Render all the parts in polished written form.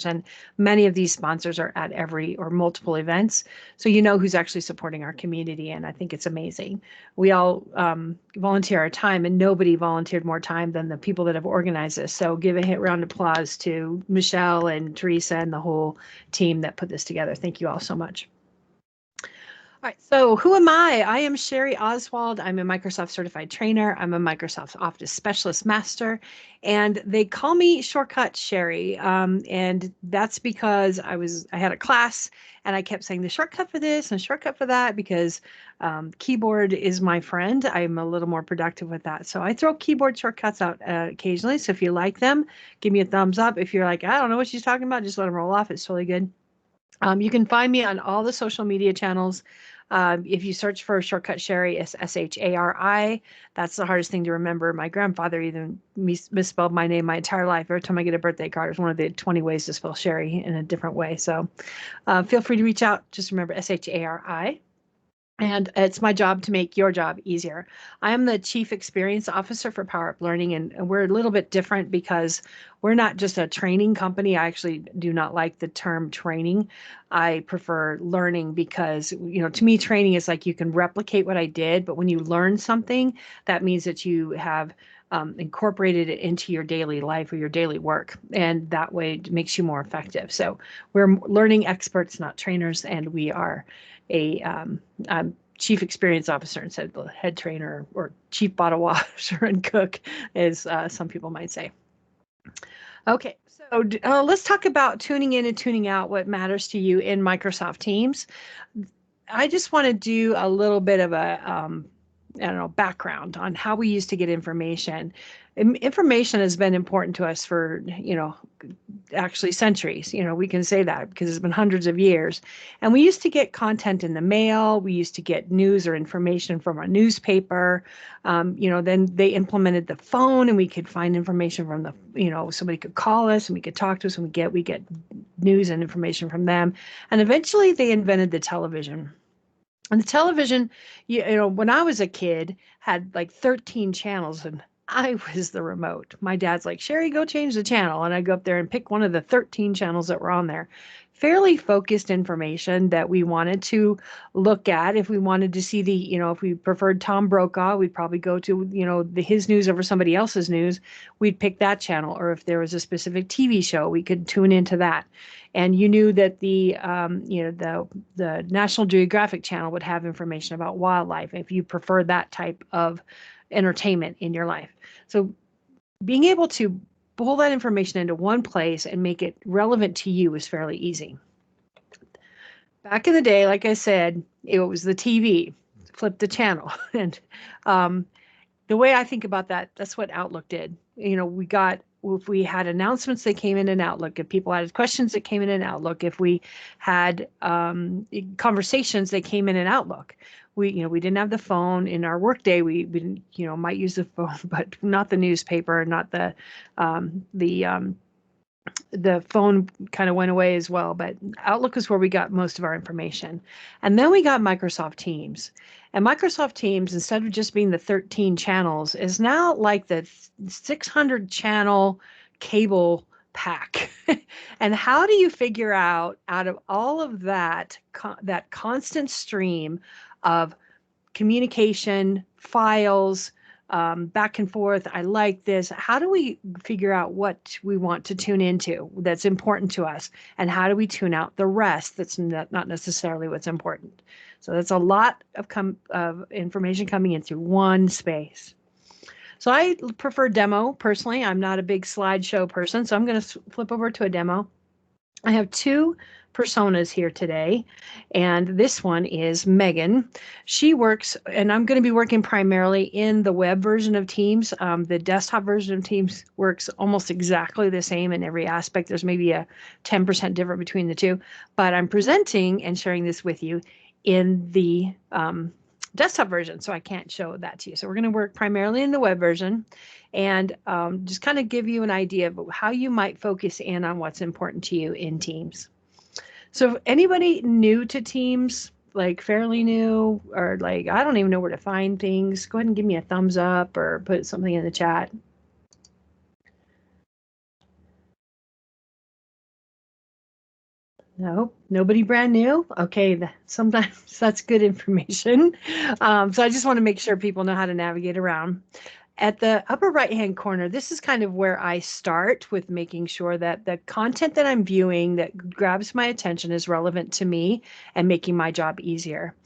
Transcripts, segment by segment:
And many of these sponsors are at every or multiple events. So you know who's actually supporting our community. And I think it's amazing. We all volunteer our time, and nobody volunteered more time than the people that have organized this. So give a round of applause to Michelle and Teresa and the whole team that put this together. Thank you all so much. All right, so who am I? I am Shari Oswad. I'm a Microsoft certified trainer. I'm a Microsoft Office Specialist Master, and they call me Shortcut Shari. And that's because I had a class, and I kept saying the shortcut for this and shortcut for that because keyboard is my friend. I'm a little more productive with that, so I throw keyboard shortcuts out occasionally. So if you like them, give me a thumbs up. If you're like, I don't know what she's talking about, just let them roll off. It's totally good. You can find me on all the social media channels. If you search for Shortcut Shari, it's Shari. That's the hardest thing to remember. My grandfather even misspelled my name my entire life. Every time I get a birthday card, it's one of the 20 ways to spell Shari in a different way. So feel free to reach out. Just remember Shari. And it's my job to make your job easier. I am the Chief Experience Officer for Power Up Learning, and we're a little bit different because we're not just a training company. I actually do not like the term training. I prefer learning because, to me, training is like you can replicate what I did, but when you learn something, that means that you have incorporated it into your daily life or your daily work, and that way it makes you more effective. So we're learning experts, not trainers, and we are a chief experience officer instead of the head trainer, or chief bottle washer and cook, as some people might say. Okay, so let's talk about tuning in and tuning out, what matters to you in Microsoft Teams. I just want to do a little bit of a background on how we used to get information. Information has been important to us for, actually centuries. We can say that because it's been hundreds of years. And we used to get content in the mail. We used to get news or information from a newspaper. Then they implemented the phone, and we could find information from somebody could call us and we could talk to us, and we get news and information from them. And eventually they invented the television. And the television, when I was a kid, had like 13 channels, and I was the remote. My dad's like, Shari, go change the channel. And I go up there and pick one of the 13 channels that were on there. Fairly focused information that we wanted to look at. If we wanted to see if we preferred Tom Brokaw, we'd probably go to, his news over somebody else's news. We'd pick that channel. Or if there was a specific TV show, we could tune into that. And you knew that the National Geographic Channel would have information about wildlife if you prefer that type of entertainment in your life. So being able to pull that information into one place and make it relevant to you is fairly easy. Back in the day, like I said, it was the TV, flip the channel. And the way I think about that, that's what Outlook did. If we had announcements that came in Outlook, if people had questions that came in Outlook, if we had conversations that came in Outlook, we didn't have the phone in our workday. We didn't, might use the phone, but not the newspaper, not the phone kind of went away as well, but Outlook is where we got most of our information. And then we got Microsoft Teams. And Microsoft Teams, instead of just being the 13 channels, is now like the 600 channel cable pack. And how do you figure out of all of that, that constant stream of communication, files, back and forth, I like this. How do we figure out what we want to tune into that's important to us? And how do we tune out the rest that's not necessarily what's important? So that's a lot of information coming in through one space. So I prefer demo personally. I'm not a big slideshow person, so I'm going to flip over to a demo. I have two personas here today, and this one is Megan. She works, and I'm going to be working primarily in the web version of Teams. The desktop version of Teams works almost exactly the same in every aspect. There's maybe a 10% difference between the two, but I'm presenting and sharing this with you in the desktop version, so I can't show that to you. So we're going to work primarily in the web version, and just kind of give you an idea of how you might focus in on what's important to you in Teams. So if anybody new to Teams, like fairly new, or like, I don't even know where to find things, go ahead and give me a thumbs up or put something in the chat. No, nobody brand new. Okay, sometimes that's good information. So I just want to make sure people know how to navigate around. At the upper right-hand corner, this is kind of where I start with making sure that the content that I'm viewing that grabs my attention is relevant to me and making my job easier.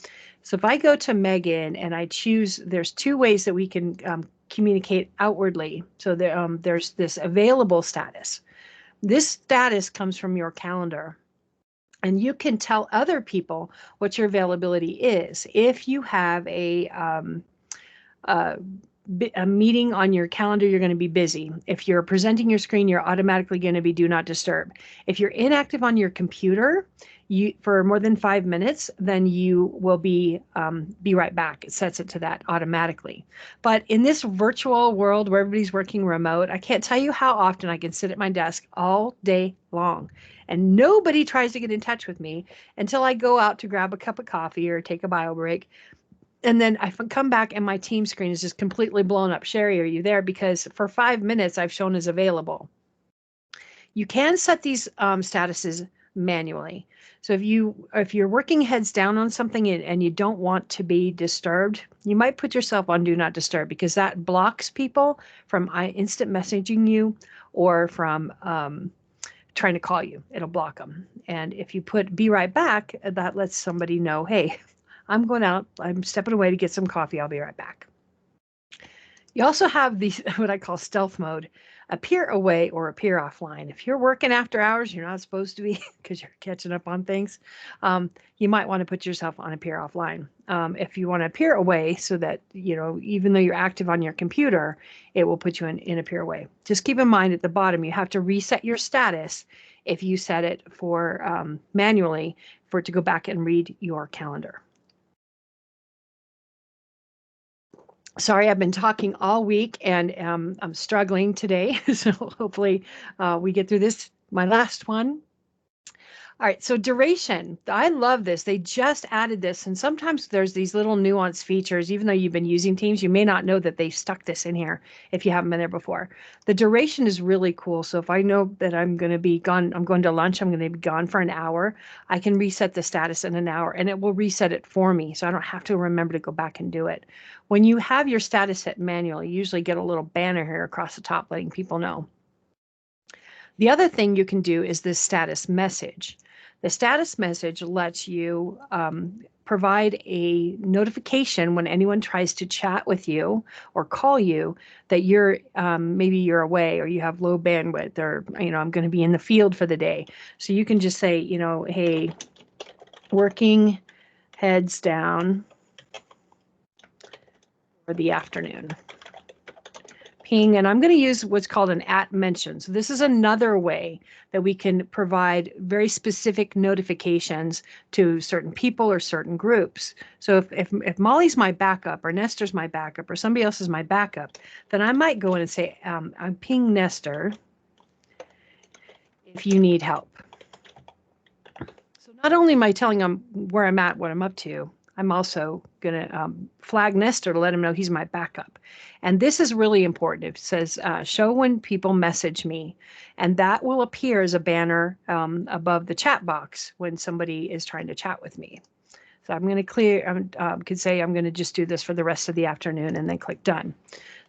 So if I go to Megan and I choose, there's two ways that we can communicate outwardly. So there's this available status. This status comes from your calendar. And you can tell other people what your availability is. If you have a, a meeting on your calendar, you're going to be busy. If you're presenting your screen, you're automatically going to be do not disturb. If you're inactive on your computer for more than 5 minutes, then you will be right back. It sets it to that automatically. But in this virtual world where everybody's working remote, I can't tell you how often I can sit at my desk all day long and nobody tries to get in touch with me until I go out to grab a cup of coffee or take a bio break. And then I come back and my team screen is just completely blown up. Shari, are you there? Because for 5 minutes I've shown as available. You can set these statuses manually. So if you're working heads down on something and you don't want to be disturbed, you might put yourself on do not disturb because that blocks people from instant messaging you or from trying to call you. It'll block them. And if you put be right back, that lets somebody know, hey, I'm going out. I'm stepping away to get some coffee. I'll be right back. You also have these, what I call stealth mode, appear away or appear offline. If you're working after hours, you're not supposed to be because you're catching up on things. You might want to put yourself on appear offline. If you want to appear away so that, even though you're active on your computer, it will put you in appear away. Just keep in mind at the bottom, you have to reset your status if you set it for manually for it to go back and read your calendar. Sorry, I've been talking all week and I'm struggling today. So hopefully we get through this, my last one. All right, so duration. I love this. They just added this, and sometimes there's these little nuanced features. Even though you've been using Teams, you may not know that they stuck this in here if you haven't been there before. The duration is really cool. So if I know that I'm going to be gone, I'm going to lunch, I'm going to be gone for an hour, I can reset the status in an hour, and it will reset it for me, so I don't have to remember to go back and do it. When you have your status set manually, you usually get a little banner here across the top letting people know. The other thing you can do is this status message. The status message lets you provide a notification when anyone tries to chat with you or call you that you're maybe you're away or you have low bandwidth or I'm going to be in the field for the day. So you can just say, hey, working heads down for the afternoon. Ping, and I'm going to use what's called an @ mention. So this is another way that we can provide very specific notifications to certain people or certain groups. So if Molly's my backup or Nestor's my backup or somebody else is my backup, then I might go in and say, I'm ping Nestor if you need help. So not only am I telling them where I'm at, what I'm up to, I'm also going to flag Nestor to let him know he's my backup. And this is really important. It says, show when people message me. And that will appear as a banner above the chat box when somebody is trying to chat with me. So I'm going to could say I'm going to just do this for the rest of the afternoon and then click done.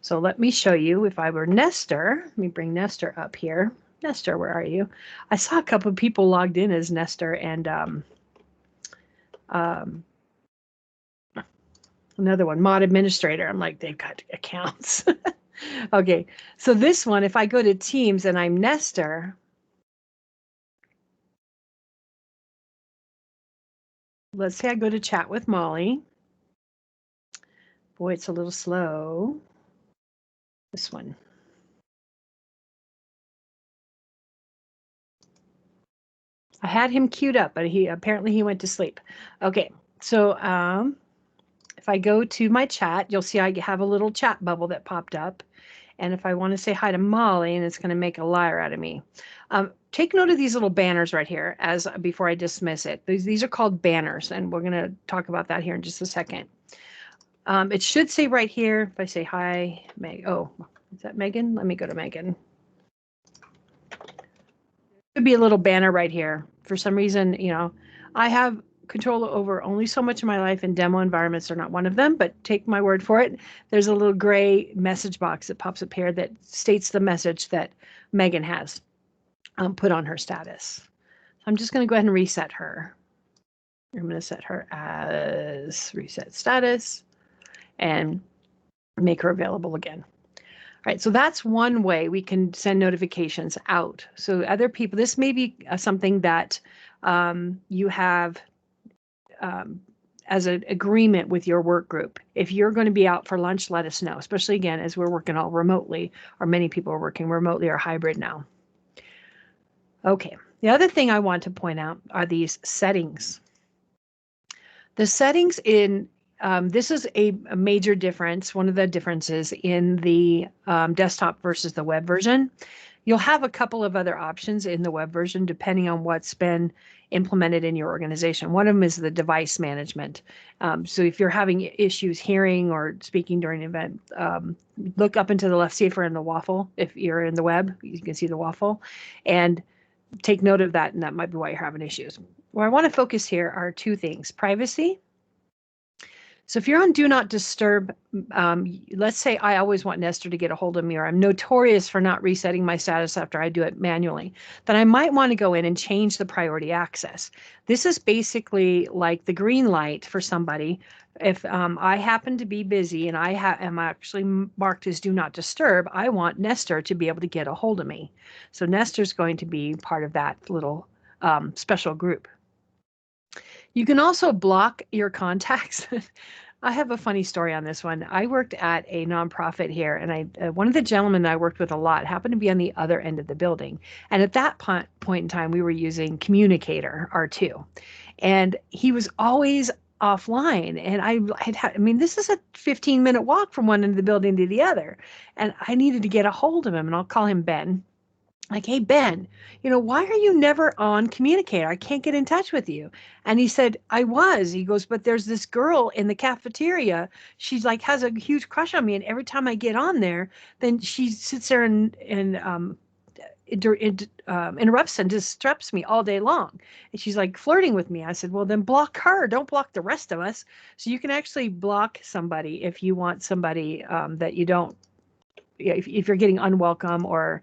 So let me show you if I were Nestor. Let me bring Nestor up here. Nestor, where are you? I saw a couple of people logged in as Nestor and another one, mod administrator. I'm like, they've got accounts. Okay, so this one, if I go to Teams and I'm Nestor, let's say I go to chat with Molly. Boy, it's a little slow. This one. I had him queued up, but apparently he went to sleep. Okay, so if I go to my chat, you'll see I have a little chat bubble that popped up. And if I want to say hi to Molly, and it's going to make a liar out of me. Take note of these little banners right here before I dismiss it. These are called banners, and we're going to talk about that here in just a second. It should say right here, if I say hi, Meg. Oh, is that Megan? Let me go to Megan. Could be a little banner right here. For some reason, I have control over only so much of my life, and demo environments are not one of them, but take my word for it. There's a little gray message box that pops up here that states the message that Megan has put on her status. I'm just going to go ahead and reset her. I'm going to set her as reset status and make her available again. All right, so that's one way we can send notifications out. So other people, this may be something that you have as an agreement with your work group. If you're going to be out for lunch, let us know, especially again, as we're working all remotely, or many people are working remotely or hybrid now. Okay, the other thing I want to point out are these settings. The settings in this is a major difference, one of the differences in the desktop versus the web version. You'll have a couple of other options in the web version depending on what's been implemented in your organization. One of them is the device management. So if you're having issues hearing or speaking during an event, look up into the left, see if we're in the waffle. If you're in the web, you can see the waffle, and take note of that, and that might be why you're having issues. Where I want to focus here are two things: privacy. So if you're on Do Not Disturb, let's say I always want Nestor to get a hold of me, or I'm notorious for not resetting my status after I do it manually, then I might want to go in and change the priority access. This is basically like the green light for somebody. If I happen to be busy and I am actually marked as Do Not Disturb, I want Nestor to be able to get a hold of me. So Nestor's going to be part of that little special group. You can also block your contacts. I have a funny story on this one. I worked at a nonprofit here, and one of the gentlemen that I worked with a lot happened to be on the other end of the building. And at that point in time, we were using Communicator R2, and he was always offline. And I mean, this is a 15-minute walk from one end of the building to the other, and I needed to get a hold of him, and I'll call him Ben. Like, hey, Ben, why are you never on Communicator? I can't get in touch with you. And he said, I was. He goes, but there's this girl in the cafeteria. She's like, has a huge crush on me. And every time I get on there, then she sits there and interrupts and disrupts me all day long. And she's like flirting with me. I said, well, then block her. Don't block the rest of us. So you can actually block somebody if you want somebody that you don't, if you're getting unwelcome or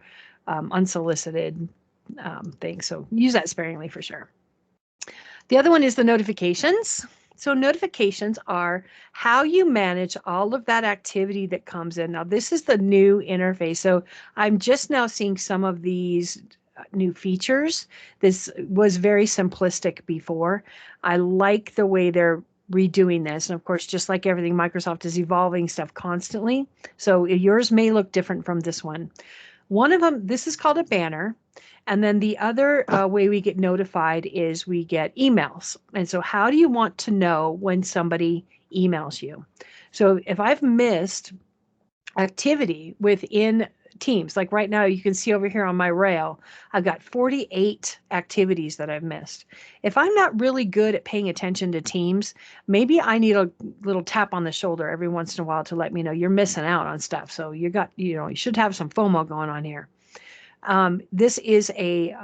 unsolicited things. So use that sparingly for sure. The other one is the notifications. So notifications are how you manage all of that activity that comes in. Now, this is the new interface. So I'm just now seeing some of these new features. This was very simplistic before. I like the way they're redoing this. And of course, just like everything, Microsoft is evolving stuff constantly. So yours may look different from this one. One of them, this is called a banner. And then the other way we get notified is we get emails. And so how do you want to know when somebody emails you? So if I've missed activity within Teams, like right now, you can see over here on my rail, I've got 48 activities that I've missed. If I'm not really good at paying attention to Teams, maybe I need a little tap on the shoulder every once in a while to let me know you're missing out on stuff. So you should have some FOMO going on here. This is a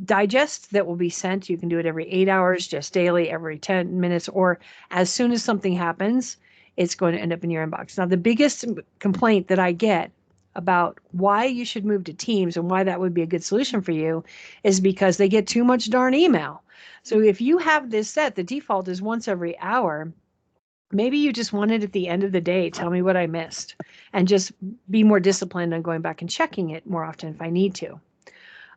digest that will be sent. You can do it every 8 hours, just daily, every 10 minutes, or as soon as something happens, it's going to end up in your inbox. Now, the biggest complaint that I get about why you should move to Teams and why that would be a good solution for you is because they get too much darn email. So if you have this set, the default is once every hour. Maybe you just want it at the end of the day. Tell me what I missed, and just be more disciplined on going back and checking it more often if I need to.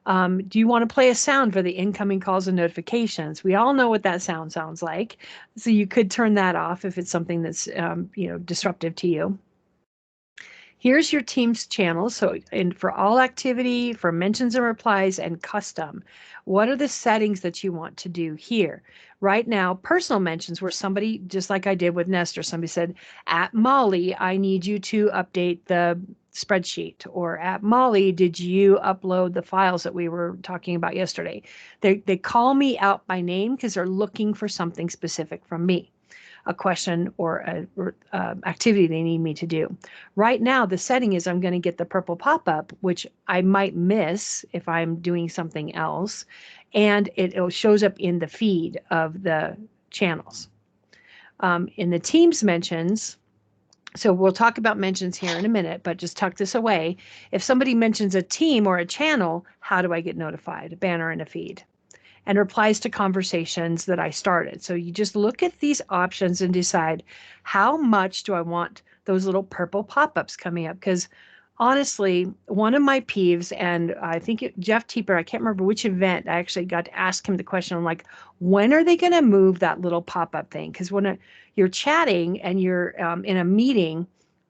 Do you want to play a sound for the incoming calls and notifications? We all know what that sound sounds like. So you could turn that off if it's something that's disruptive to you. Here's your Teams channel. So for all activity, for mentions and replies, and custom, what are the settings that you want to do here? Right now, personal mentions where somebody, just like I did with Nestor, somebody said, at Molly, I need you to update the spreadsheet, or at Molly, did you upload the files that we were talking about yesterday? They call me out by name because they're looking for something specific from me. a question or a activity they need me to do. Right now, the setting is I'm going to get the purple pop-up, which I might miss if I'm doing something else, and it shows up in the feed of the channels. In the Teams mentions, so we'll talk about mentions here in a minute, but just tuck this away. If somebody mentions a team or a channel, how do I get notified? A banner and a feed. And replies to conversations that I started. So you just look at these options and decide, how much do I want those little purple pop-ups coming up? Because honestly, one of my peeves, and I think Jeff Teeper, I can't remember which event, I actually got to ask him the question. I'm like, when are they going to move that little pop-up thing? Because when you're chatting and you're in a meeting,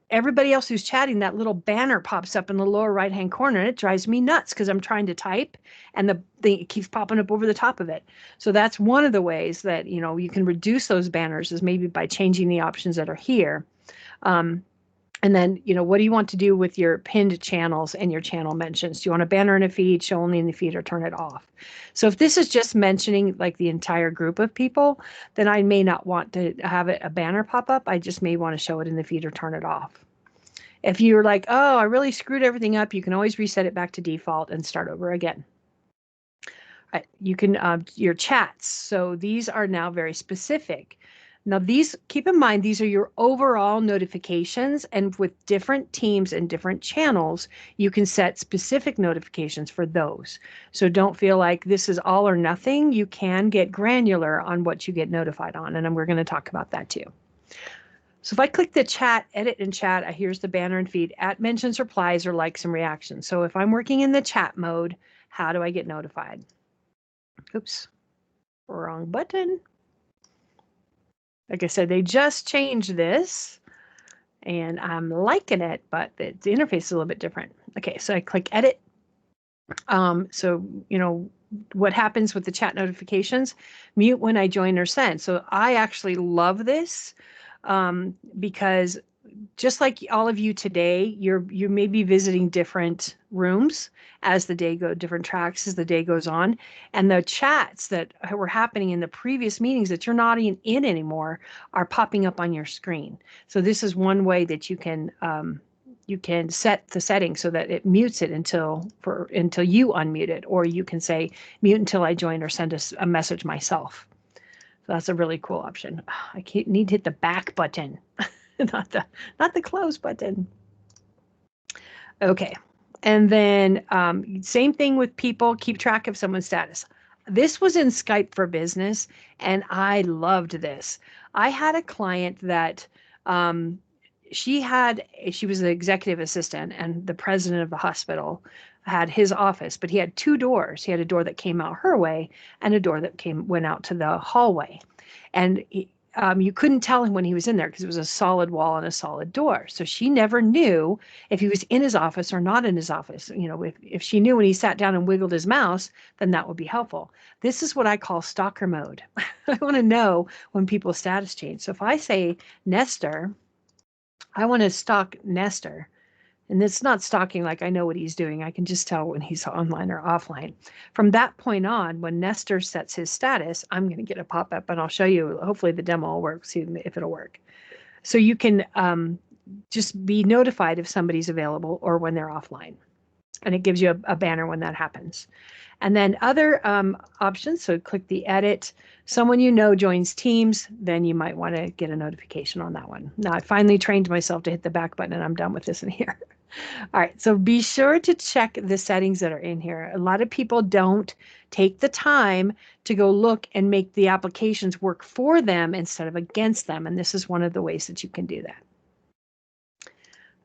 everybody else who's chatting, that little banner pops up in the lower right hand corner, and it drives me nuts because I'm trying to type and the thing, it keeps popping up over the top of it. So that's one of the ways that you can reduce those banners, is maybe by changing the options that are here. And then, what do you want to do with your pinned channels and your channel mentions? Do you want a banner in a feed, show only in the feed, or turn it off? So if this is just mentioning like the entire group of people, then I may not want to have a banner pop up. I just may want to show it in the feed or turn it off. If you're like, oh, I really screwed everything up, you can always reset it back to default and start over again. You can, your chats. So these are now very specific. Now these, keep in mind, these are your overall notifications, and with different teams and different channels, you can set specific notifications for those. So don't feel like this is all or nothing. You can get granular on what you get notified on, and we're going to talk about that too. So if I click the chat, edit and chat, here's the banner and feed, at mentions, replies, or likes and reactions. So if I'm working in the chat mode, how do I get notified? Oops, wrong button. Like I said, they just changed this and I'm liking it, but the interface is a little bit different. Okay, so I click edit. So, what happens with the chat notifications? Mute when I join or send. So I actually love this because just like all of you today, you may be visiting different rooms as the day goes, different tracks as the day goes on, and the chats that were happening in the previous meetings that you're not in anymore are popping up on your screen. So this is one way that you can set the setting so that it mutes it until you unmute it, or you can say mute until I join or send a message myself. So that's a really cool option. I need to hit the back button. not the close button. Okay. And then same thing with people, keep track of someone's status. This was in Skype for Business, and I loved this. I had a client that she was an executive assistant, and the president of the hospital had his office, but he had two doors. He had a door that came out her way and a door that went out to the hallway. And you couldn't tell him when he was in there because it was a solid wall and a solid door. So she never knew if he was in his office or not in his office. If she knew when he sat down and wiggled his mouse, then that would be helpful. This is what I call stalker mode. I want to know when people's status change. So if I say Nestor, I want to stalk Nestor. And it's not stalking like I know what he's doing. I can just tell when he's online or offline. From that point on, when Nestor sets his status, I'm going to get a pop-up, and I'll show you. Hopefully the demo will work, see if it'll work. So you can just be notified if somebody's available or when they're offline. And it gives you a banner when that happens. And then other options, so click the edit. Someone joins Teams, then you might want to get a notification on that one. Now, I finally trained myself to hit the back button, and I'm done with this in here. All right, so be sure to check the settings that are in here. A lot of people don't take the time to go look and make the applications work for them instead of against them, and this is one of the ways that you can do that.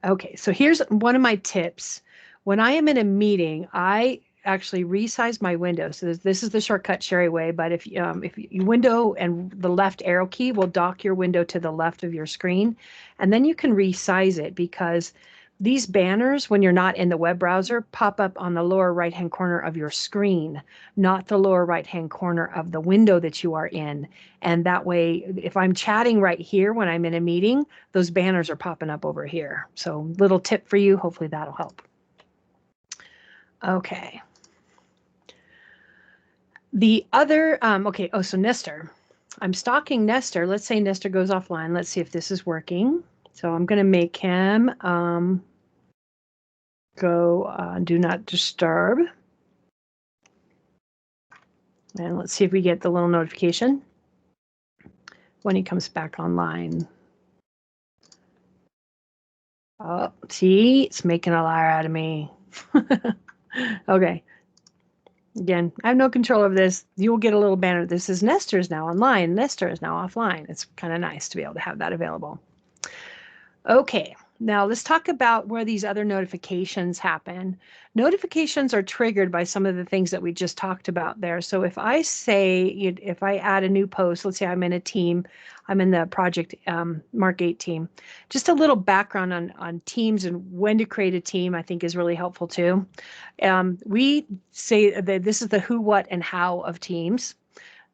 Okay, so here's one of my tips. When I am in a meeting, I actually resize my window. So this is the shortcut Shari way, but if you window and the left arrow key will dock your window to the left of your screen, and then you can resize it, because these banners, when you're not in the web browser, pop up on the lower right-hand corner of your screen, not the lower right-hand corner of the window that you are in. And that way, if I'm chatting right here when I'm in a meeting, those banners are popping up over here. So little tip for you, hopefully that'll help. Okay. The other, so Nestor. I'm stalking Nestor. Let's say Nestor goes offline. Let's see if this is working. So I'm going to make him go do not disturb. And let's see if we get the little notification when he comes back online. Oh, see, it's making a liar out of me. Okay. Again, I have no control over this. You will get a little banner. This is Nestor is now online. Nestor is now offline. It's kind of nice to be able to have that available. Okay, now let's talk about where these other notifications happen. Notifications are triggered by some of the things that we just talked about there. So if I say, if I add a new post, let's say I'm in a team, I'm in the project Mark 8 team, just a little background on teams and when to create a team, I think is really helpful too. We say that this is the who, what, and how of teams.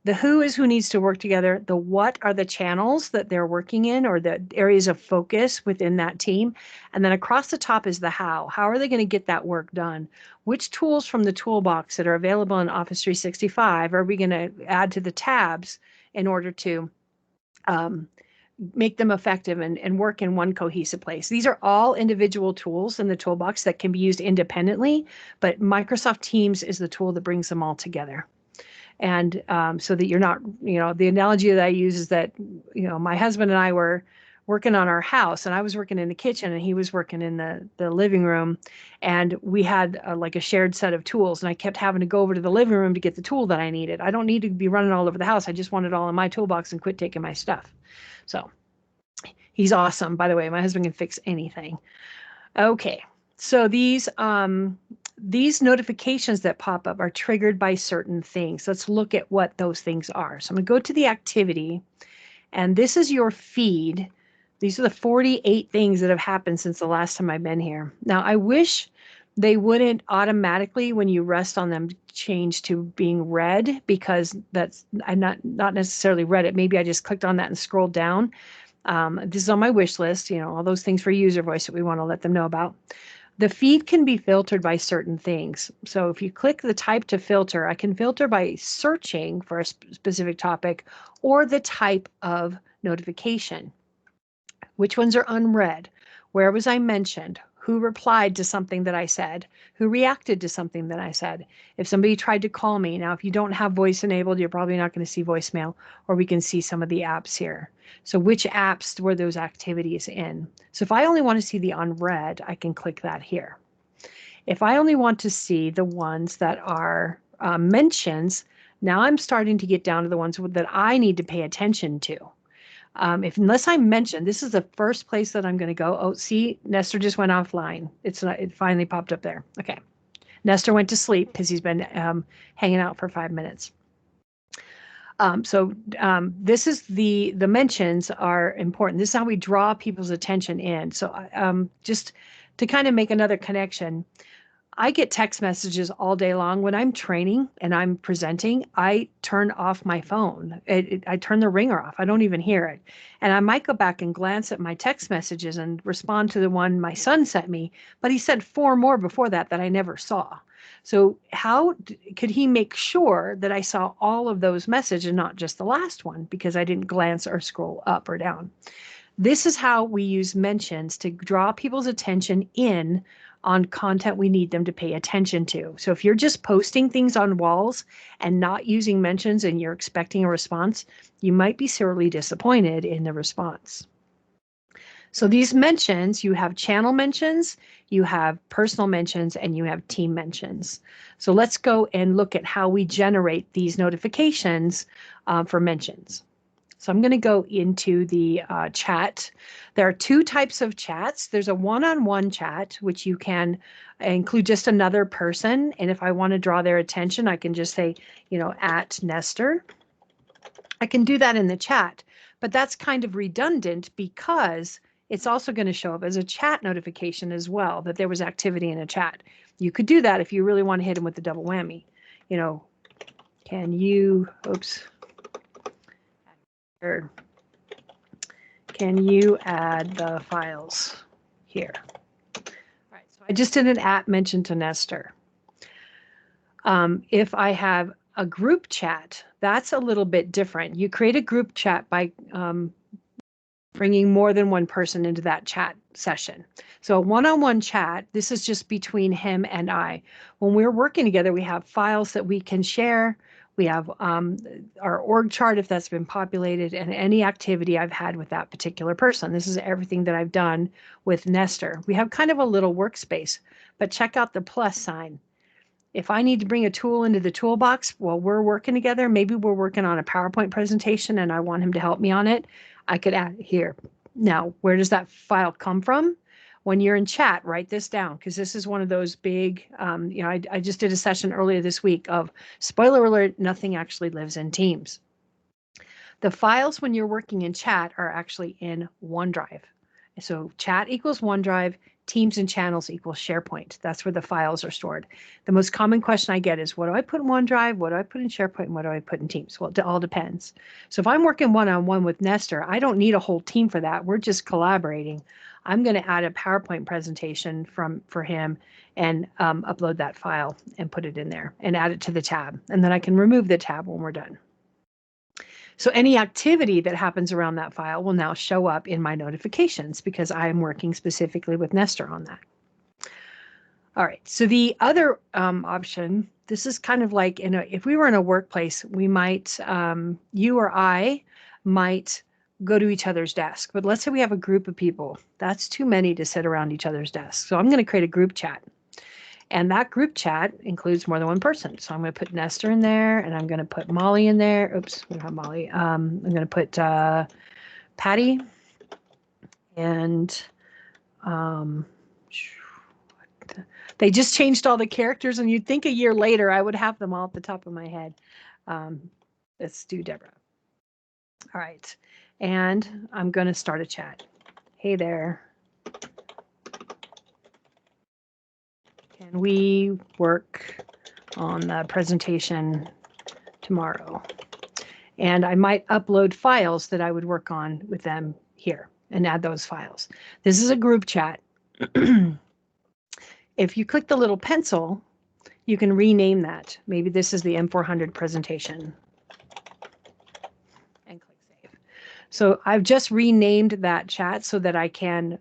The who is who needs to work together. The what are the channels that they're working in or the areas of focus within that team. And then across the top is the how. How are they going to get that work done? Which tools from the toolbox that are available in Office 365 are we going to add to the tabs in order to make them effective and work in one cohesive place? These are all individual tools in the toolbox that can be used independently, but Microsoft Teams is the tool that brings them all together. And so that you're not, the analogy that I use is that, my husband and I were working on our house and I was working in the kitchen and he was working in the living room. And we had like a shared set of tools and I kept having to go over to the living room to get the tool that I needed. I don't need to be running all over the house. I just want it all in my toolbox and quit taking my stuff. So he's awesome. By the way, my husband can fix anything. Okay. So these notifications that pop up are triggered by certain things. Let's look at what those things are. So I'm going to go to the activity, and this is your feed. These are the 48 things that have happened since the last time I've been here. Now, I wish they wouldn't automatically, when you rest on them, change to being read, because that's I'm not necessarily read it. Maybe I just clicked on that and scrolled down. This is on my wish list, all those things for user voice that we want to let them know about. The feed can be filtered by certain things. So if you click the type to filter, I can filter by searching for a specific topic or the type of notification. Which ones are unread? Where was I mentioned? Who replied to something that I said? Who reacted to something that I said? If somebody tried to call me, now if you don't have voice enabled, you're probably not going to see voicemail, or we can see some of the apps here. So which apps were those activities in? So if I only want to see the unread, I can click that here. If I only want to see the ones that are mentions, now I'm starting to get down to the ones that I need to pay attention to. Unless I mention, this is the first place that I'm going to go. Oh, see, Nestor just went offline. It finally popped up there. Okay. Nestor went to sleep because he's been hanging out for 5 minutes. This is the mentions are important. This is how we draw people's attention in. So just to kind of make another connection, I get text messages all day long. When I'm training and I'm presenting, I turn off my phone. I turn the ringer off. I don't even hear it. And I might go back and glance at my text messages and respond to the one my son sent me, but he sent 4 more before that I never saw. So how could he make sure that I saw all of those messages and not just the last one because I didn't glance or scroll up or down? This is how we use mentions to draw people's attention in on content we need them to pay attention to. So if you're just posting things on walls and not using mentions and you're expecting a response, you might be sorely disappointed in the response. So these mentions, you have channel mentions, you have personal mentions, and you have team mentions. So let's go and look at how we generate these notifications for mentions. So I'm going to go into the chat. There are 2 types of chats. There's a one-on-one chat, which you can include just another person. And if I want to draw their attention, I can just say, at Nestor. I can do that in the chat, but that's kind of redundant because it's also going to show up as a chat notification as well, that there was activity in a chat. You could do that if you really want to hit them with the double whammy. Can you, can you add the files here? All right, so I just did an at mention to Nestor. If I have a group chat, that's a little bit different. You create a group chat by bringing more than one person into that chat session. So a one-on-one chat, this is just between him and I. When we're working together, we have files that we can share. We have our org chart, if that's been populated, and any activity I've had with that particular person. This is everything that I've done with Nestor. We have kind of a little workspace, but check out the plus sign. If I need to bring a tool into the toolbox while we're working together, maybe we're working on a PowerPoint presentation and I want him to help me on it, I could add it here. Now, where does that file come from? When you're in chat, write this down, because this is one of those big, I just did a session earlier this week of, spoiler alert, nothing actually lives in Teams. The files when you're working in chat are actually in OneDrive. So chat equals OneDrive, Teams and channels equals SharePoint. That's where the files are stored. The most common question I get is, what do I put in OneDrive? What do I put in SharePoint? And what do I put in Teams? Well, it all depends. So if I'm working one-on-one with Nestor, I don't need a whole team for that. We're just collaborating. I'm going to add a PowerPoint presentation for him and upload that file and put it in there and add it to the tab. And then I can remove the tab when we're done. So any activity that happens around that file will now show up in my notifications because I am working specifically with Nestor on that. All right, so the other option, this is kind of like if we were in a workplace, we might, you or I might go to each other's desk. But let's say we have a group of people. That's too many to sit around each other's desks. So I'm going to create a group chat. And that group chat includes more than one person. So I'm going to put Nestor in there, and I'm going to put Molly in there. Oops, we don't have Molly. I'm going to put Patty and they just changed all the characters, and you'd think a year later I would have them all at the top of my head. Let's do Deborah. All right, and I'm going to start a chat. Hey there. Can we work on the presentation tomorrow? And I might upload files that I would work on with them here and add those files. This is a group chat. If you click the little pencil, you can rename that. Maybe this is the M400 presentation. And click save. So I've just renamed that chat so that I can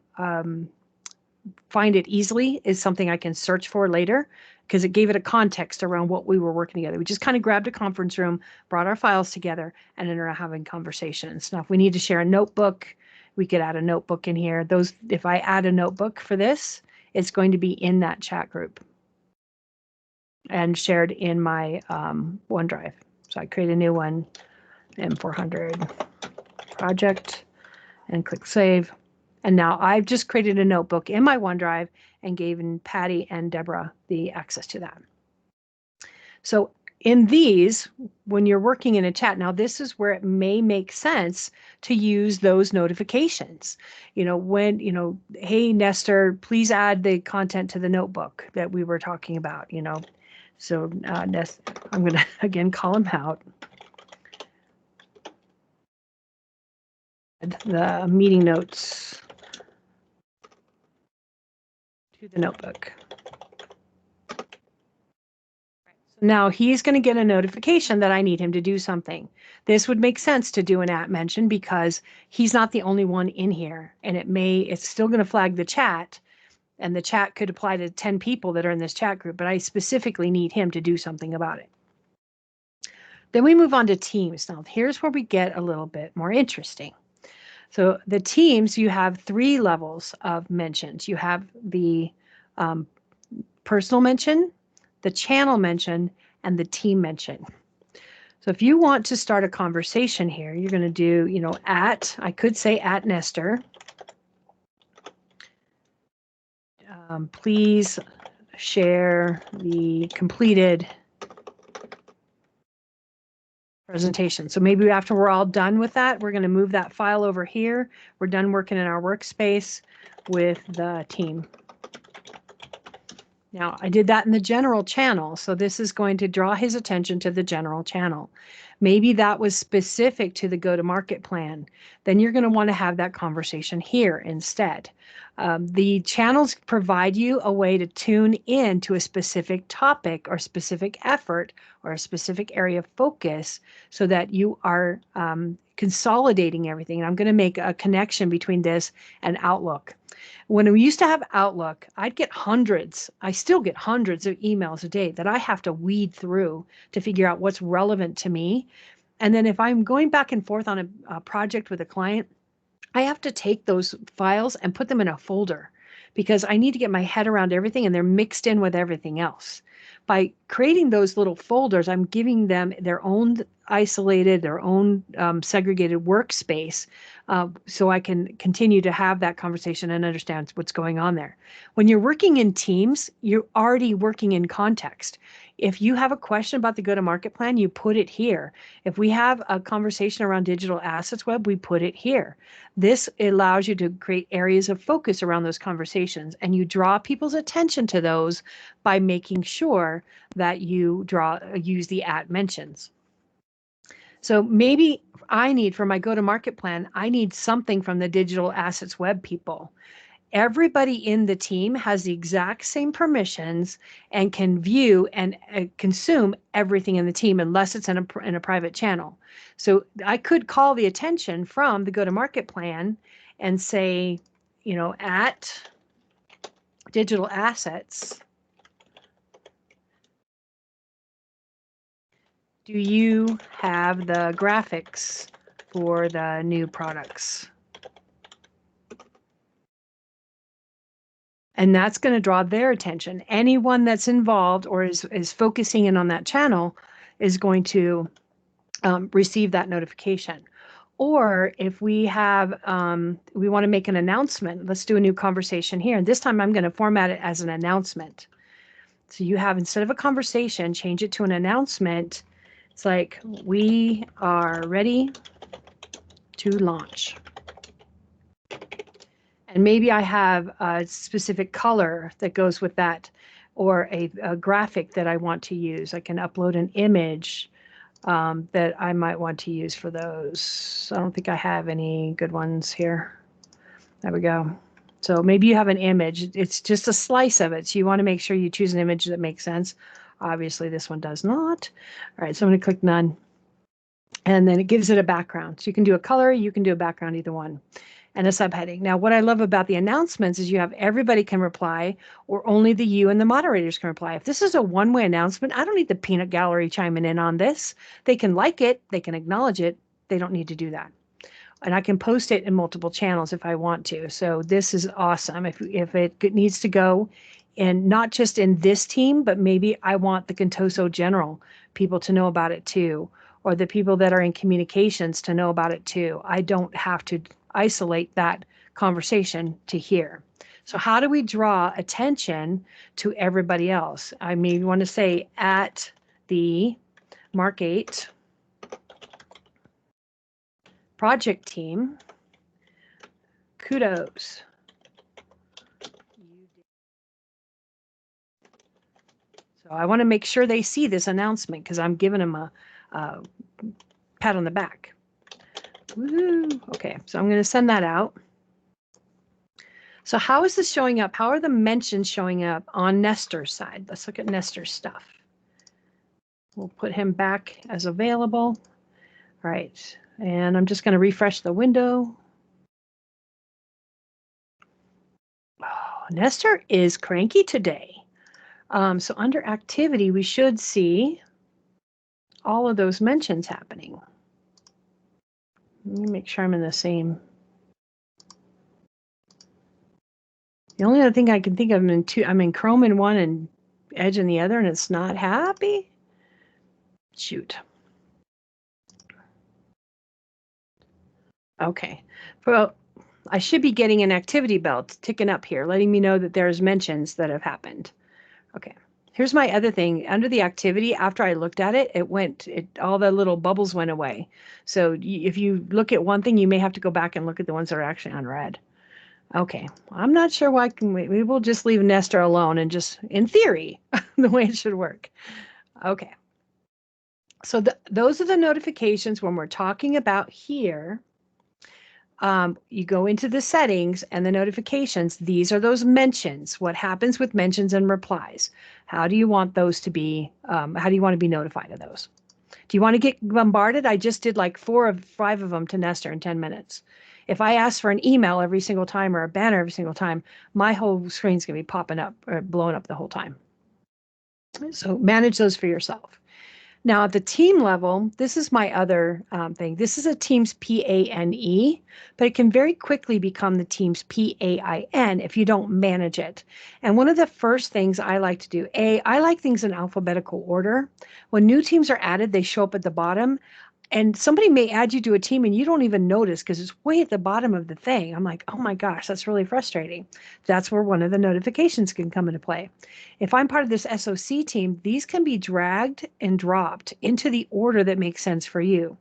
find it easily, is something I can search for later, because it gave it a context around what we were working together. We just kind of grabbed a conference room, brought our files together, and then are having conversations. Now, if we need to share a notebook, we could add a notebook in here. If I add a notebook for this, it's going to be in that chat group and shared in my OneDrive. So I create a new one, M400 project, and click save. And now I've just created a notebook in my OneDrive and given Patty and Deborah the access to that. So in these, when you're working in a chat, now this is where it may make sense to use those notifications. When, hey, Nestor, please add the content to the notebook that we were talking about, So I'm going to, again, call him out. The meeting notes to the notebook. Now he's going to get a notification that I need him to do something. This would make sense to do an @mention because he's not the only one in here, and it's still going to flag the chat, and the chat could apply to 10 people that are in this chat group, but I specifically need him to do something about it. Then we move on to Teams. Now here's where we get a little bit more interesting. So the Teams, you have 3 levels of mentions. You have the personal mention, the channel mention, and the team mention. So if you want to start a conversation here, you're going to do, I could say @Nestor. Please share the completed presentation. So maybe after we're all done with that, we're going to move that file over here. We're done working in our workspace with the team. Now, I did that in the general channel, so this is going to draw his attention to the general channel. Maybe that was specific to the go-to-market plan. Then you're going to want to have that conversation here instead. The channels provide you a way to tune in to a specific topic or specific effort or a specific area of focus so that you are consolidating everything. And I'm going to make a connection between this and Outlook. When we used to have Outlook, I'd get hundreds, I still get hundreds of emails a day that I have to weed through to figure out what's relevant to me. And then if I'm going back and forth on a project with a client, I have to take those files and put them in a folder because I need to get my head around everything and they're mixed in with everything else. By creating those little folders, I'm giving them their own isolated, their own segregated workspace so I can continue to have that conversation and understand what's going on there. When you're working in teams, you're already working in context. If you have a question about the go-to-market plan, you put it here. If we have a conversation around digital assets web, we put it here. This allows you to create areas of focus around those conversations, and you draw people's attention to those by making sure that you use the @ mentions. So maybe I need, for my go-to-market plan, I need something from the digital assets web people. Everybody in the team has the exact same permissions and can view and consume everything in the team unless it's in a private channel. So I could call the attention from the go-to-market plan and say, you know, at digital assets, do you have the graphics for the new products? And that's going to draw their attention. Anyone that's involved or is focusing in on that channel is going to receive that notification. Or if we have, we want to make an announcement, let's do a new conversation here. And this time I'm going to format it as an announcement. So you have, instead of a conversation, change it to an announcement. It's like, we are ready to launch. And maybe I have a specific color that goes with that, or a graphic that I want to use. I can upload an image that I might want to use for those. I don't think I have any good ones here. There we go. So maybe you have an image. It's just a slice of it. So you want to make sure you choose an image that makes sense. Obviously, this one does not. All right, so I'm going to click none. And then it gives it a background. So you can do a color, you can do a background, either one. And a subheading. Now, what I love about the announcements is you have everybody can reply, or only you and the moderators can reply. If this is a one-way announcement, I don't need the peanut gallery chiming in on this. They can like it, they can acknowledge it. They don't need to do that. And I can post it in multiple channels if I want to. So this is awesome. If it needs to go, and not just in this team, but maybe I want the Contoso General people to know about it too, or the people that are in communications to know about it too. I don't have to isolate that conversation to here. So how do we draw attention to everybody else? I may want to say at the Mark 8 project team, kudos. So I want to make sure they see this announcement because I'm giving them a pat on the back. Woo. Okay, so I'm going to send that out. So how is this showing up? How are the mentions showing up on Nestor's side? Let's look at Nestor's stuff. We'll put him back as available. All right, and I'm just going to refresh the window. Oh, Nestor is cranky today. So under activity, we should see all of those mentions happening. Let me make sure I'm in the same. The only other thing I can think of, I'm in Chrome in one and Edge in the other, and it's not happy. Shoot. Okay. Well, I should be getting an activity bell ticking up here, letting me know that there's mentions that have happened. Okay. Here's my other thing. Under the activity, after I looked at it, all the little bubbles went away. So if you look at one thing, you may have to go back and look at the ones that are actually unread. Okay, I'm not sure why we will just leave Nestor alone and just, in theory, the way it should work. Okay. So those are the notifications when we're talking about here. You go into the settings and the notifications. These are those mentions. What happens with mentions and replies? How do you want those to be? How do you want to be notified of those? Do you want to get bombarded? I just did like 4 of 5 of them to Nestor in 10 minutes. If I ask for an email every single time or a banner every single time, my whole screen's going to be popping up or blowing up the whole time. So manage those for yourself. Now, at the team level, this is my other thing. This is a Teams PANE, but it can very quickly become the Teams PAIN if you don't manage it. And one of the first things I like to do, I like things in alphabetical order. When new teams are added, they show up at the bottom. And somebody may add you to a team and you don't even notice because it's way at the bottom of the thing. I'm like, oh my gosh, that's really frustrating. That's where one of the notifications can come into play. If I'm part of this SOC team, these can be dragged and dropped into the order that makes sense for you,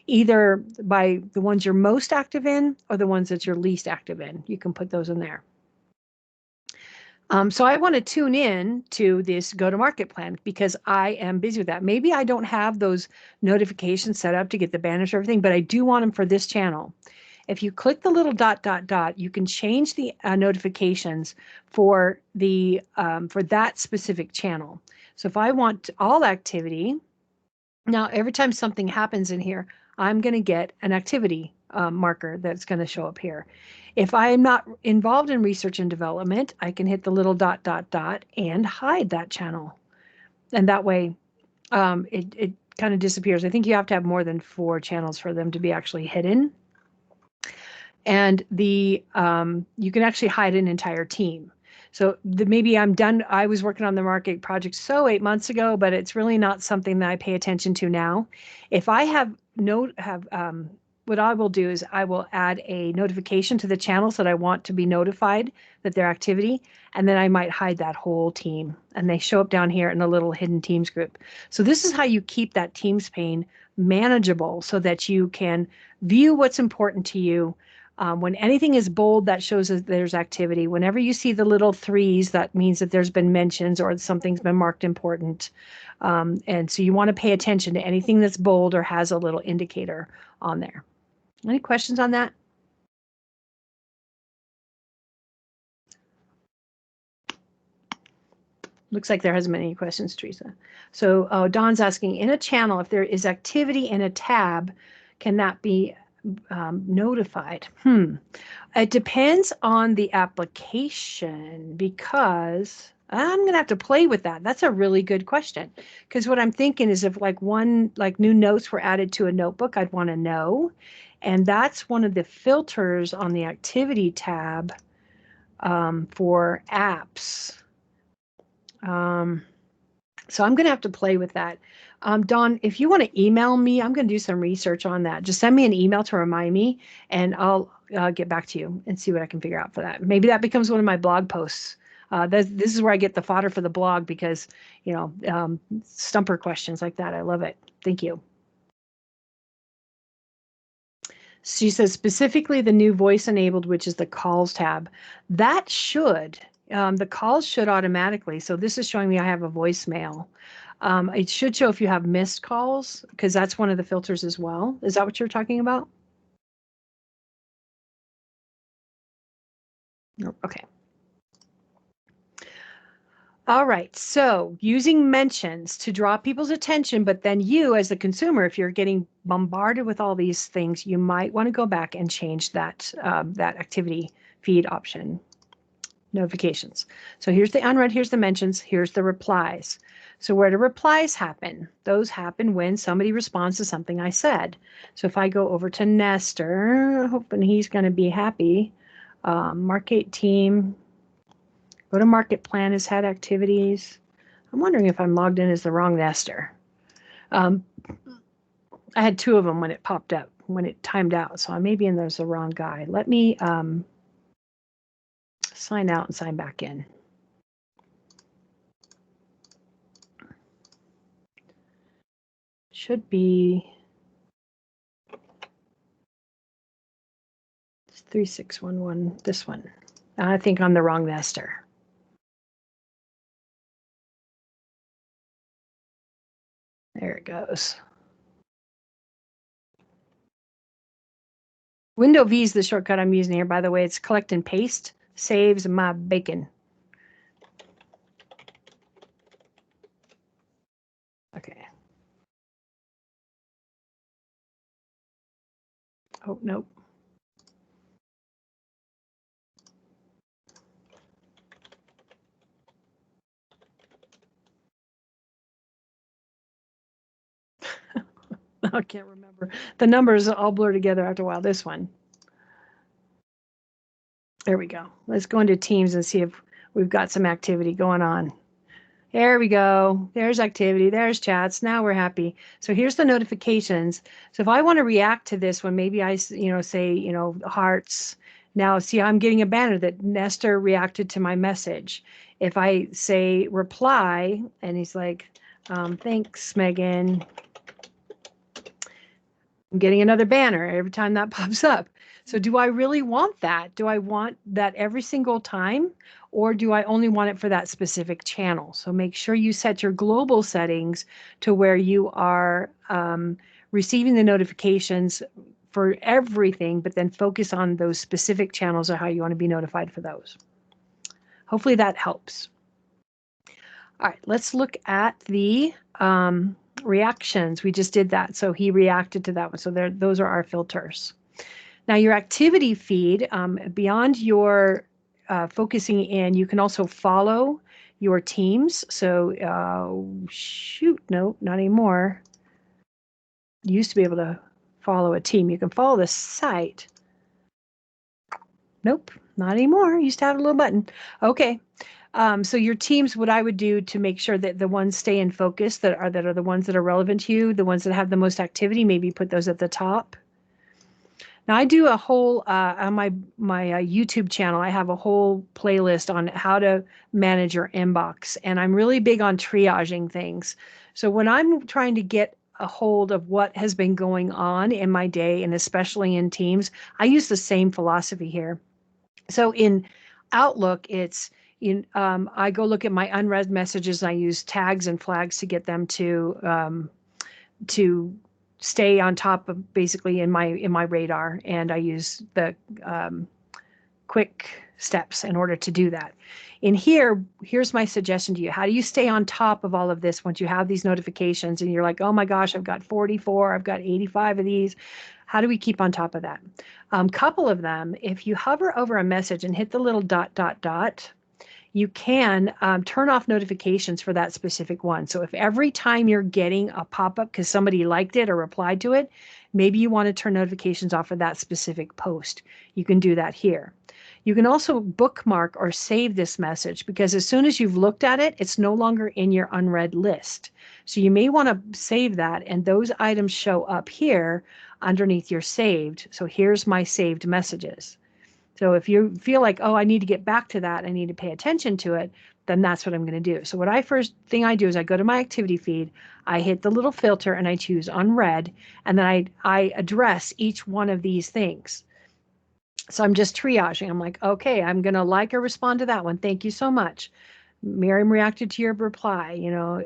either by the ones you're most active in or the ones that you're least active in. You can put those in there. So I want to tune in to this go-to-market plan because I am busy with that. Maybe I don't have those notifications set up to get the banners or everything, but I do want them for this channel. If you click the little dot, dot, dot, you can change the notifications for the for that specific channel. So if I want all activity, now every time something happens in here, I'm going to get an activity marker that's going to show up here. If I am not involved in research and development, I can hit the little dot, dot, dot and hide that channel. And that way it kind of disappears. I think you have to have more than 4 channels for them to be actually hidden. And the you can actually hide an entire team. So maybe I'm done. I was working on the market project 8 months ago, but it's really not something that I pay attention to now. If I have what I will do is I will add a notification to the channels that I want to be notified that their activity, and then I might hide that whole team, and they show up down here in a little hidden teams group. So this is how you keep that Teams pane manageable so that you can view what's important to you. When anything is bold, that shows that there's activity. Whenever you see the little 3s, that means that there's been mentions or something's been marked important. And so you want to pay attention to anything that's bold or has a little indicator on there. Any questions on that? Looks like there hasn't been any questions, Teresa. So Don's asking, in a channel, if there is activity in a tab, can that be notified? It depends on the application because I'm going to have to play with that. That's a really good question. Because what I'm thinking is if like new notes were added to a notebook, I'd want to know. And that's one of the filters on the activity tab for apps. So I'm going to have to play with that. Dawn, if you want to email me, I'm going to do some research on that. Just send me an email to remind me, and I'll get back to you and see what I can figure out for that. Maybe that becomes one of my blog posts. This is where I get the fodder for the blog because, stumper questions like that. I love it. Thank you. She says specifically the new voice enabled, which is the calls tab. That should, the calls should automatically. So this is showing me I have a voicemail. It should show if you have missed calls because that's one of the filters as well. Is that what you're talking about? Okay. All right, so using mentions to draw people's attention, but then you as the consumer, if you're getting bombarded with all these things, you might want to go back and change that that activity feed option notifications. So here's the unread, here's the mentions, here's the replies. So where do replies happen? Those happen when somebody responds to something I said. So if I go over to Nestor, hoping he's going to be happy, Market team, go to market plan has had activities. I'm wondering if I'm logged in as the wrong Nestor. I had 2 of them when it popped up, when it timed out. So I may be in there's the wrong guy. Let me sign out and sign back in. Should be 3611, this one. I think I'm the wrong Nestor. There it goes. Window V is the shortcut I'm using here, by the way. It's collect and paste. Saves my bacon. Okay. Oh, nope. I can't remember. The numbers all blur together after a while. This one. There we go. Let's go into Teams and see if we've got some activity going on. There we go. There's activity. There's chats. Now we're happy. So here's the notifications. So if I want to react to this one, maybe I, say, hearts. Now, see, I'm getting a banner that Nestor reacted to my message. If I say reply, and he's like, thanks, Megan. I'm getting another banner every time that pops up. So do I really want that? Do I want that every single time? Or do I only want it for that specific channel? So make sure you set your global settings to where you are receiving the notifications for everything, but then focus on those specific channels or how you want to be notified for those. Hopefully that helps. All right, let's look at the reactions. We just did that. So he reacted to that one. So those are our filters. Now your activity feed, beyond your focusing in, you can also follow your teams. So shoot, no, not anymore. You used to be able to follow a team. You can follow the site. Nope, not anymore. You used to have a little button. Okay. So your teams, what I would do to make sure that the ones stay in focus, that are the ones that are relevant to you, the ones that have the most activity, maybe put those at the top. Now I do a whole on my YouTube channel. I have a whole playlist on how to manage your inbox, and I'm really big on triaging things. So when I'm trying to get a hold of what has been going on in my day, and especially in Teams, I use the same philosophy here. So in Outlook, it's I go look at my unread messages. And I use tags and flags to get them to stay on top of basically in my radar, and I use the quick steps in order to do that. In here, here's my suggestion to you. How do you stay on top of all of this once you have these notifications and you're like, oh my gosh, I've got 44, I've got 85 of these. How do we keep on top of that? Couple of them, if you hover over a message and hit the little ... you can turn off notifications for that specific one. So if every time you're getting a pop-up because somebody liked it or replied to it, maybe you want to turn notifications off for that specific post. You can do that here. You can also bookmark or save this message, because as soon as you've looked at it, it's no longer in your unread list. So you may want to save that, and those items show up here underneath your saved. So here's my saved messages. So if you feel like, oh, I need to get back to that, I need to pay attention to it, then that's what I'm going to do. So first thing I do is I go to my activity feed, I hit the little filter and I choose unread, and then I address each one of these things. So I'm just triaging. I'm like, okay, I'm going to like or respond to that one. Thank you so much. Miriam reacted to your reply,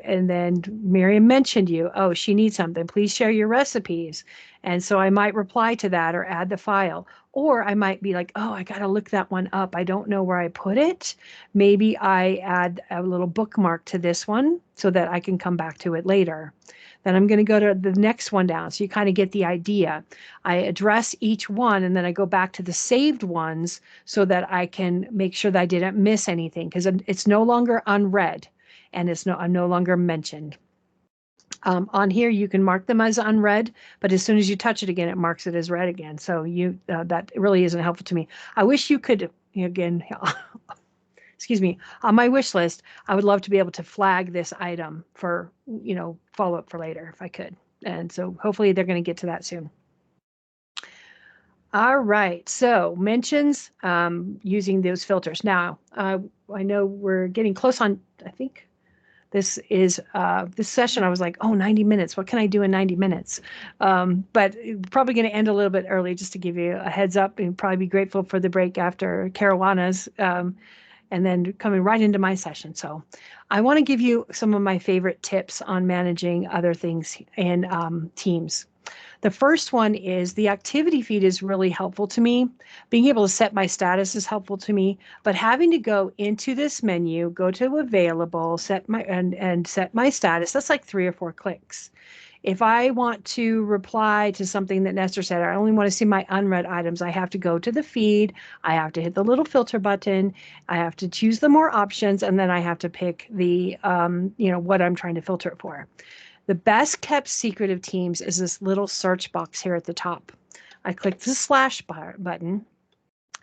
and then Miriam mentioned you. Oh, she needs something. Please share your recipes. And so I might reply to that or add the file. Or I might be like, oh, I got to look that one up. I don't know where I put it. Maybe I add a little bookmark to this one so that I can come back to it later. Then I'm going to go to the next one down. So you kind of get the idea. I address each one, and then I go back to the saved ones so that I can make sure that I didn't miss anything, because it's no longer unread and I'm no longer mentioned. On here, you can mark them as unread, but as soon as you touch it again, it marks it as read again. So that really isn't helpful to me. I wish you could, again, excuse me, on my wish list, I would love to be able to flag this item for, follow up for later if I could. And so hopefully they're going to get to that soon. All right, so mentions using those filters. Now, I know we're getting close on, I think, this session, I was like, oh, 90 minutes. What can I do in 90 minutes? But probably going to end a little bit early just to give you a heads up, and probably be grateful for the break after Caruana's and then coming right into my session. So I want to give you some of my favorite tips on managing other things in Teams. The first one is the activity feed is really helpful to me. Being able to set my status is helpful to me, but having to go into this menu, go to available, set my and set my status, that's like 3 or 4 clicks. If I want to reply to something that Nestor said, I only want to see my unread items, I have to go to the feed, I have to hit the little filter button, I have to choose the more options, and then I have to pick the, what I'm trying to filter it for. The best kept secret of Teams is this little search box here at the top. I click the slash button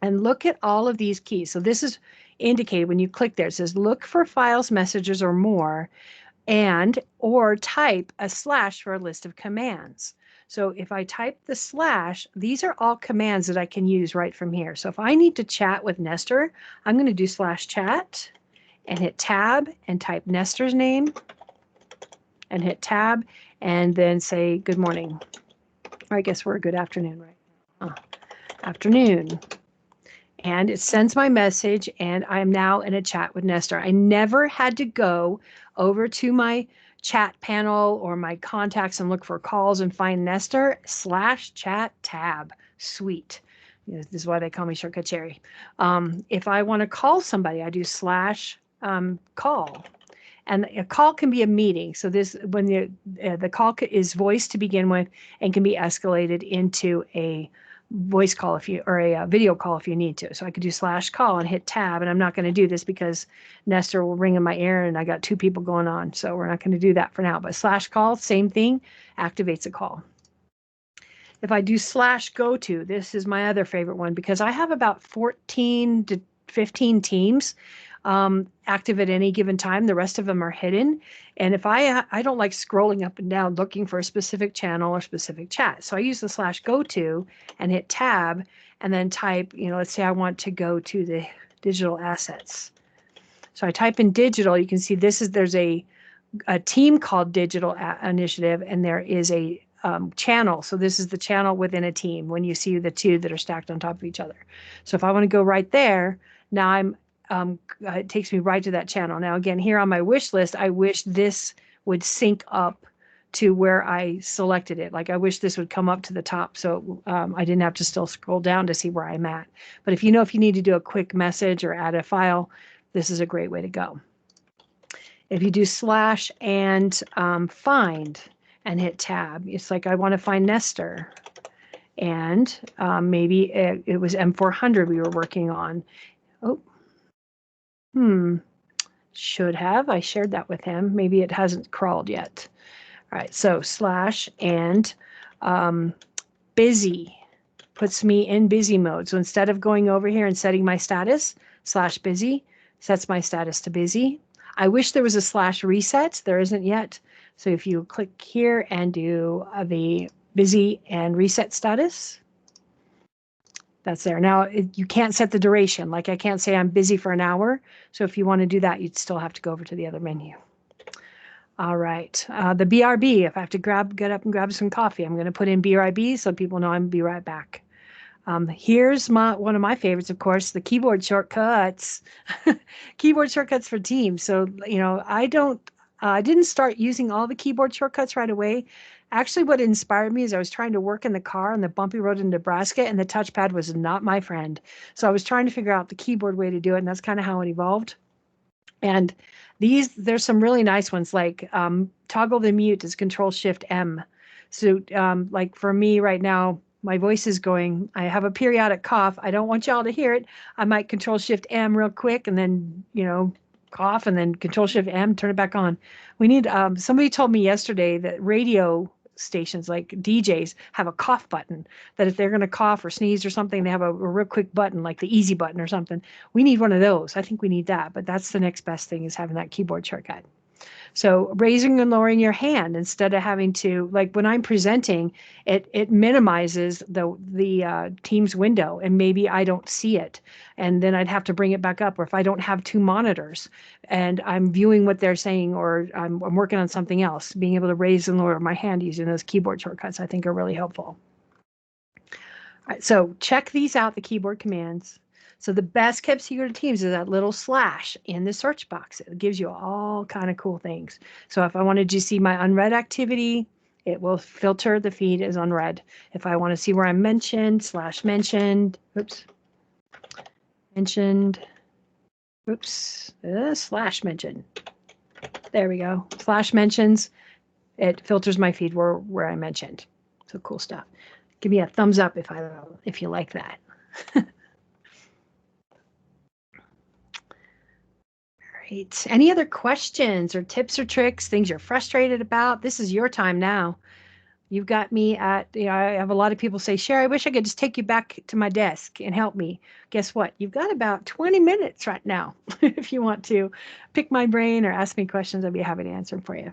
and look at all of these keys. So this is indicated when you click there. It says look for files, messages, or more, or type a slash for a list of commands. So if I type the slash, these are all commands that I can use right from here. So if I need to chat with Nestor, I'm going to do /chat and hit tab and type Nestor's name and hit tab and then say good morning. Or I guess we're a good afternoon right now. Afternoon. And it sends my message, and I'm now in a chat with Nestor. I never had to go over to my chat panel or my contacts and look for calls and find Nestor /chat tab. Sweet. This is why they call me Shortcut Shari. If I want to call somebody, I do /call. And a call can be a meeting. So this, when the call is voice to begin with and can be escalated into a voice call or a video call if you need to. So I could do /call and hit tab, and I'm not going to do this because Nestor will ring in my ear and I got 2 people going on. So we're not going to do that for now, but /call, same thing, activates a call. If I do /go-to, this is my other favorite one because I have about 14 to 15 teams active at any given time. The rest of them are hidden. And if I don't like scrolling up and down looking for a specific channel or specific chat. So I use the /go-to and hit tab and then type, let's say I want to go to the digital assets. So I type in digital, you can see there's a team called Digital Initiative, and there is a channel. So this is the channel within a team when you see the 2 that are stacked on top of each other. So if I want to go right there, now it takes me right to that channel. Now, again, here on my wish list, I wish this would sync up to where I selected it. Like I wish this would come up to the top so I didn't have to still scroll down to see where I'm at. But if you need to do a quick message or add a file, this is a great way to go. If you do / and find and hit tab, it's like I want to find Nestor. And maybe it was M400 we were working on. Oh, should have. I shared that with him. Maybe it hasn't crawled yet. All right, so / and busy puts me in busy mode. So instead of going over here and setting my status, /busy sets my status to busy. I wish there was a /reset. There isn't yet. So if you click here and do the busy and reset status, that's there. Now, you can't set the duration. Like I can't say I'm busy for an hour. So if you want to do that, you'd still have to go over to the other menu. All right. The BRB, if I have to get up and grab some coffee, I'm going to put in BRB so people know I'm be right back. Here's one of my favorites, of course, the keyboard shortcuts. Keyboard shortcuts for Teams. So, I didn't start using all the keyboard shortcuts right away. Actually, what inspired me is I was trying to work in the car on the bumpy road in Nebraska, and the touchpad was not my friend. So I was trying to figure out the keyboard way to do it, and that's kind of how it evolved. And there's some really nice ones, like toggle the mute is Control-Shift-M. So like for me right now, my voice is going, I have a periodic cough. I don't want y'all to hear it. I might Control-Shift-M real quick and then, cough and then Control-Shift-M, turn it back on. We need, somebody told me yesterday that radio stations like DJs have a cough button, that if they're going to cough or sneeze or something, they have a real quick button like the easy button or something. We need one of those. I think we need that, but that's the next best thing, is having that keyboard shortcut. So raising and lowering your hand instead of having to, like when I'm presenting, it minimizes the Teams window, and maybe I don't see it, and then I'd have to bring it back up. Or if I don't have 2 monitors and I'm viewing what they're saying, or I'm working on something else, being able to raise and lower my hand using those keyboard shortcuts I think are really helpful. All right, so check these out, the keyboard commands. So the best kept secret of Teams is that little slash in the search box. It gives you all kind of cool things. So if I wanted to see my unread activity, it will filter the feed as unread. If I want to see where I'm mentioned, slash mentioned, slash mentioned. There we go. Slash mentions. It filters my feed where I mentioned. So cool stuff. Give me a thumbs up if you like that. Great. Any other questions or tips or tricks, things you're frustrated about? This is your time now. You've got me at, I have a lot of people say, Shari, I wish I could just take you back to my desk and help me. Guess what? You've got about 20 minutes right now. If you want to pick my brain or ask me questions, I'd be happy to answer them for you.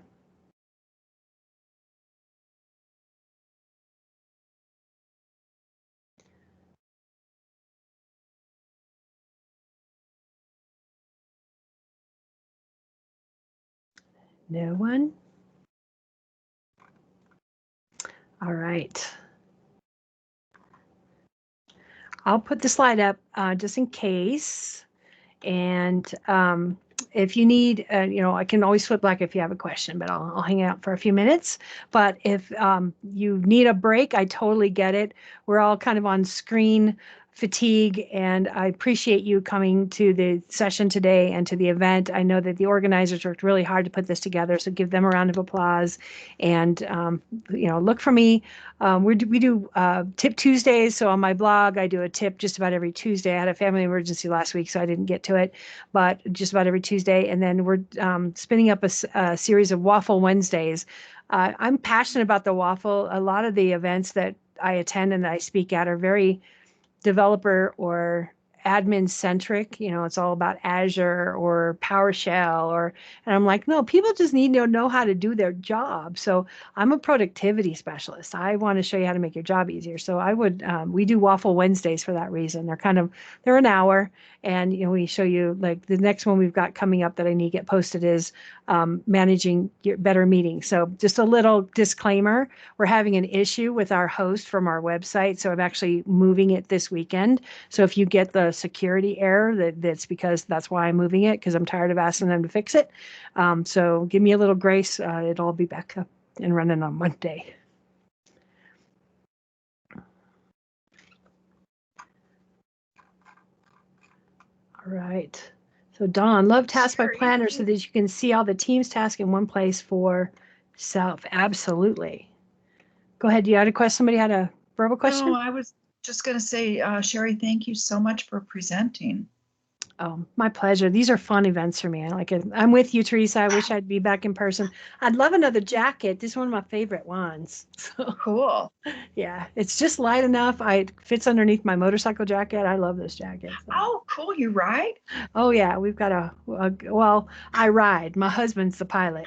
No one? All right. I'll put the slide up just in case. And if you need, I can always flip back if you have a question, but I'll hang out for a few minutes. But if you need a break, I totally get it. We're all kind of on screen fatigue, and I appreciate you coming to the session today and to the event. I know that the organizers worked really hard to put this together, so give them a round of applause. And look for me. We do Tip Tuesdays, so on my blog I do a tip just about every Tuesday. I had a family emergency last week, so I didn't get to it, but just about every Tuesday. And then we're spinning up a series of Waffle Wednesdays. I'm passionate about the waffle. A lot of the events that I attend and that I speak at are very developer or admin centric. It's all about Azure or PowerShell and I'm like, no, people just need to know how to do their job. So I'm a productivity specialist. I want to show you how to make your job easier. So we do Waffle Wednesdays for that reason. They're an hour, and we show you, like, the next one we've got coming up that I need to get posted is managing your better meetings. So just a little disclaimer, we're having an issue with our host from our website. So I'm actually moving it this weekend. So if you get the security error, that's because that's why I'm moving it, because I'm tired of asking them to fix it. So give me a little grace. It'll all be back up and running on Monday. All right. So Dawn, love Task by Planner so that you can see all the team's tasks in one place for self. Absolutely. Go ahead. You had a question? Somebody had a verbal question? No, I was just going to say, Shari, thank you so much for presenting. Oh, my pleasure. These are fun events for me. I like it. I'm with you, Teresa. I wish I'd be back in person. I'd love another jacket. This is one of my favorite ones. So, cool. Yeah, it's just light enough. It fits underneath my motorcycle jacket. I love this jacket. So. Oh, cool. You ride? Oh, yeah. We've got well, I ride. My husband's the pilot.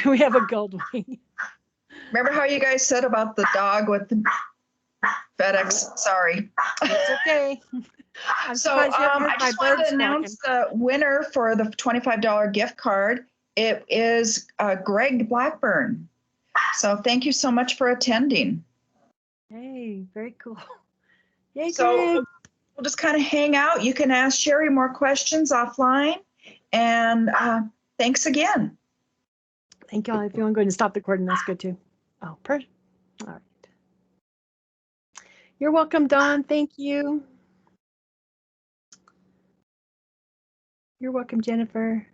We have a Goldwing. Remember how you guys said about the dog with the FedEx? Sorry. It's okay. So I just wanted to announce the winner for the $25 gift card. It is Greg Blackburn. So thank you so much for attending. Hey, very cool. Yay, so Greg. We'll just kind of hang out. You can ask Shari more questions offline. And thanks again. Thank you all. If you want to go ahead and stop the recording, that's good too. Oh, perfect. All right. You're welcome, Dawn. Thank you. You're welcome, Jennifer.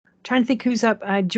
I'm trying to think who's up. Joy.